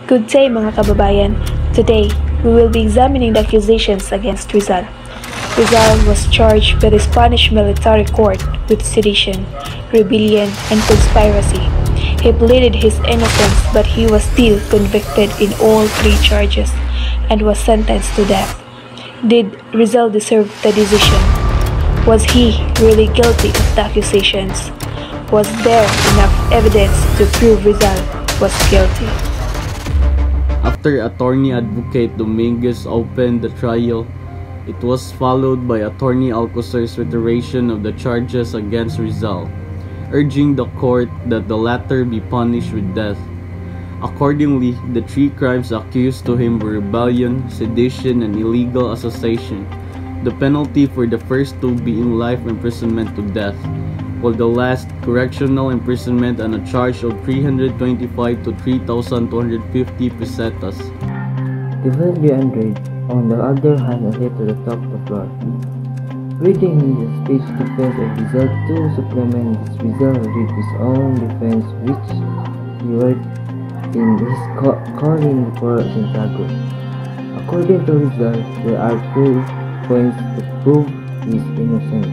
Good day mga kababayan. Today, we will be examining the accusations against Rizal. Rizal was charged by the Spanish military court with sedition, rebellion, and conspiracy. He pleaded his innocence, but he was still convicted in all three charges and was sentenced to death. Did Rizal deserve the decision? Was he really guilty of the accusations? Was there enough evidence to prove Rizal was guilty? After Attorney Advocate Dominguez opened the trial, it was followed by Attorney Alcocer's reiteration of the charges against Rizal, urging the court that the latter be punished with death. Accordingly, the three crimes accused to him were rebellion, sedition, and illegal association, the penalty for the first two being life imprisonment to death, while the last, correctional imprisonment on a charge of 325 to 3,250 pesetas. Defense Andrade, on the other hand, adhered to the top of the floor. Reading his speech defense of Rizal to supplement his Rizal read his own defense, which he wrote in his calling for Santiago. According to Rizal, there are 2 points to prove he is innocent.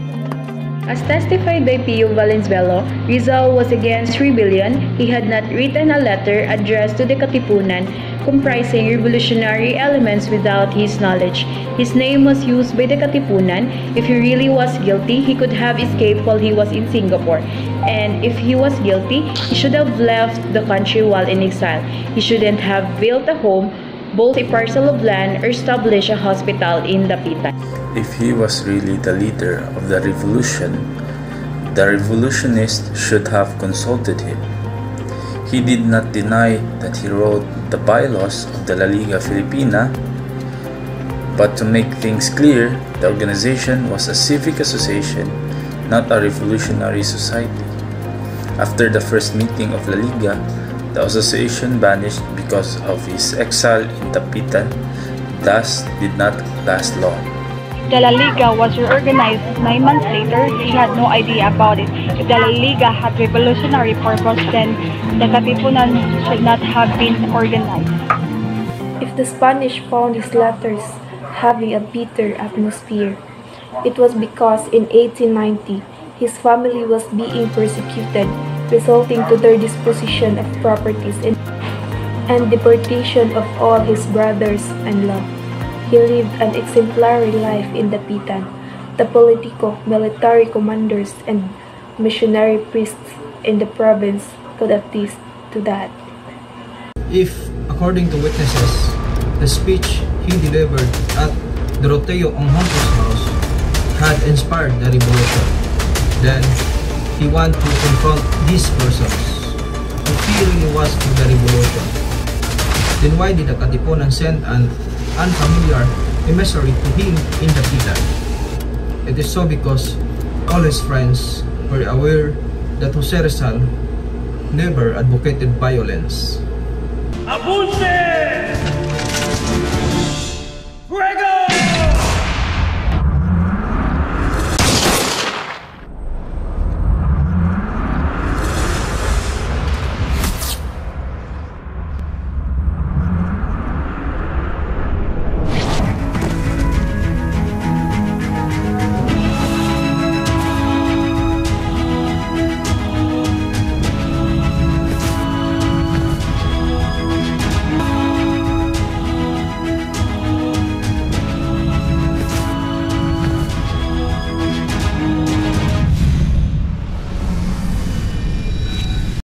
As testified by Pio Valenzuela, Rizal was against rebellion. He had not written a letter addressed to the Katipunan comprising revolutionary elements without his knowledge. His name was used by the Katipunan. If he really was guilty, he could have escaped while he was in Singapore. And if he was guilty, he should have left the country while in exile. He shouldn't have built a home, bought a parcel of land, or established a hospital in Dapitan. If he was really the leader of the revolution, the revolutionists should have consulted him. He did not deny that he wrote the bylaws of the La Liga Filipina, but to make things clear, the organization was a civic association, not a revolutionary society. After the first meeting of La Liga, the association vanished because of his exile in Dapitan, thus did not last long. The La Liga was reorganized 9 months later. He had no idea about it. If the La Liga had revolutionary purpose, then the Katipunan should not have been organized. If the Spanish found his letters having a bitter atmosphere, it was because in 1890, his family was being persecuted, resulting to their disposition of properties and deportation of all his brothers-in-law. He lived an exemplary life in Dapitan. The political, military commanders, and missionary priests in the province could attest to that. If, according to witnesses, the speech he delivered at Doroteo Onghont's house had inspired the revolution, then he wanted to confront these persons who he really was for the revolution. Then why did the Katipunan send an unfamiliar emissary to him in Dapitan? It is so because all his friends were aware that Jose Rizal never advocated violence. ¡Apunte! ¡Fuego!